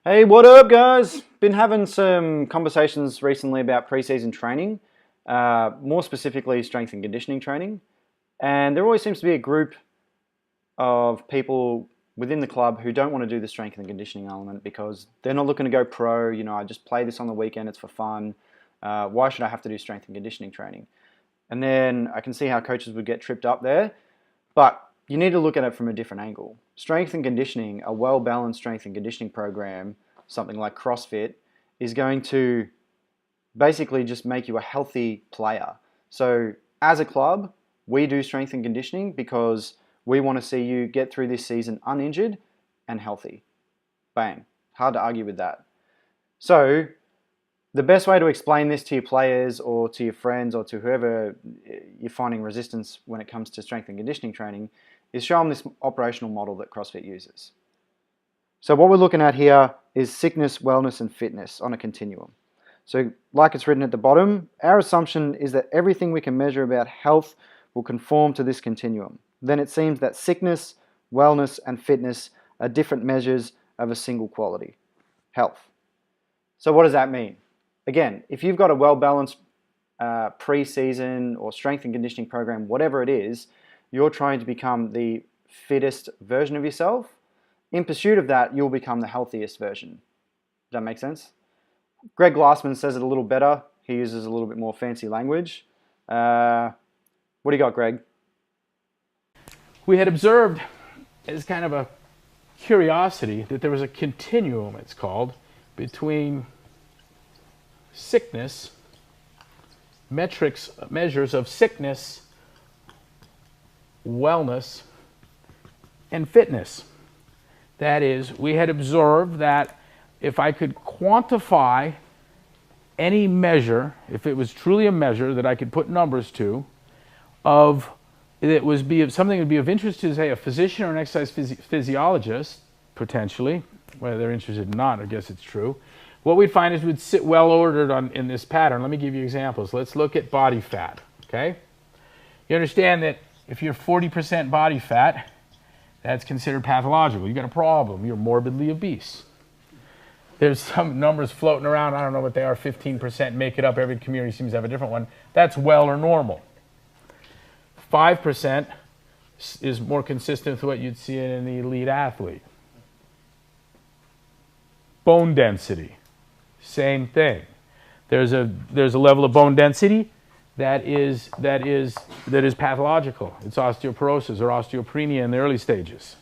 Hey, what up, guys? Been having some conversations recently about preseason training, more specifically strength and conditioning training. And there always seems to be a group of people within the club who don't want to do the strength and conditioning element because they're not looking to go pro. I just play this on the weekend, it's for fun. Why should I have to do strength and conditioning training? And then I can see how coaches would get tripped up there. But you need to look at it from a different angle. Strength and conditioning, a well-balanced strength and conditioning program, something like CrossFit, is going to basically just make you a healthy player. So as a club, we do strength and conditioning because we want to see you get through this season uninjured and healthy. Bang. Hard to argue with that. So the best way to explain this to your players or to your friends or to whoever you're finding resistance when it comes to strength and conditioning training is show them this operational model that CrossFit uses. So what we're looking at here is sickness, wellness, and fitness on a continuum. So like it's written at the bottom, our assumption is that everything we can measure about health will conform to this continuum. Then it seems that sickness, wellness, and fitness are different measures of a single quality, health. So what does that mean? Again, if you've got a well-balanced pre-season or strength and conditioning program, whatever it is, you're trying to become the fittest version of yourself. In pursuit of that, you'll become the healthiest version. Does that make sense? Greg Glassman says it a little better. He uses a little bit more fancy language. What do you got, Greg? We had observed, as kind of a curiosity, that there was a continuum, it's called, between sickness, measures of sickness, wellness, and fitness. That is, we had observed that if I could quantify any measure, if it was truly a measure that I could put numbers to, of it was something that would be of interest to, say, a physician or an exercise physiologist, potentially, whether they're interested or not, I guess it's true. What we'd find is we'd sit well ordered in this pattern. Let me give you examples. Let's look at body fat, okay? You understand that if you're 40% body fat, that's considered pathological. You've got a problem. You're morbidly obese. There's some numbers floating around. I don't know what they are. 15% make it up. Every community seems to have a different one. That's well or normal. 5% is more consistent with what you'd see in an elite athlete. Bone density, same thing. There's a level of bone density that is pathological. It's osteoporosis or osteopenia in the early stages.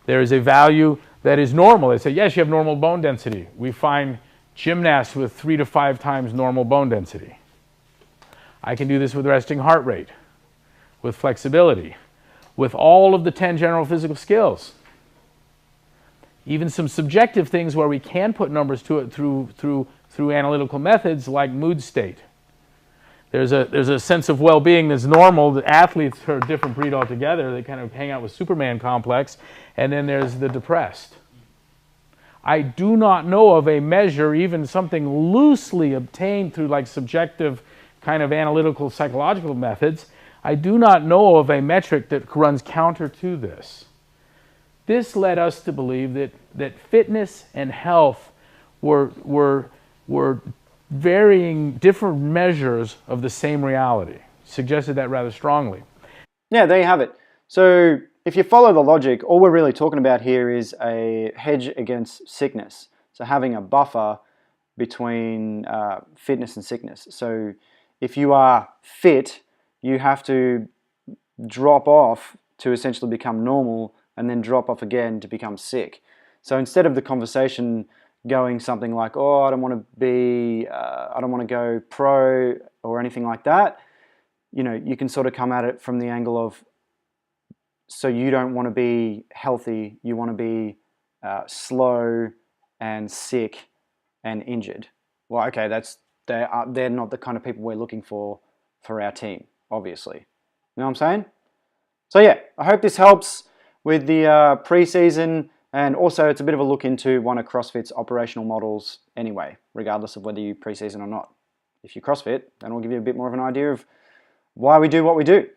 There is a value that is normal. They say, yes, you have normal bone density. We find gymnasts with 3 to 5 times normal bone density. I can do this with resting heart rate, with flexibility, with all of the 10 general physical skills. Even some subjective things where we can put numbers to it through analytical methods like mood state. There's a sense of well-being that's normal. The athletes are a different breed altogether. They kind of hang out with Superman complex. And then there's the depressed. I do not know of a measure, even something loosely obtained through like subjective kind of analytical psychological methods. I do not know of a metric that runs counter to this. This led us to believe that fitness and health were varying different measures of the same reality. Suggested that rather strongly. Yeah, there you have it. So if you follow the logic, all we're really talking about here is a hedge against sickness. So having a buffer between fitness and sickness. So if you are fit, you have to drop off to essentially become normal and then drop off again to become sick. So instead of the conversation going something like, oh, I don't want to go pro or anything like that, you can sort of come at it from the angle of, so you don't want to be healthy, you want to be slow and sick and injured. Well, okay, they're not the kind of people we're looking for our team, obviously. You know what I'm saying? So yeah, I hope this helps with the pre-season. And also, it's a bit of a look into one of CrossFit's operational models anyway, regardless of whether you pre-season or not. If you CrossFit, then we'll give you a bit more of an idea of why we do what we do.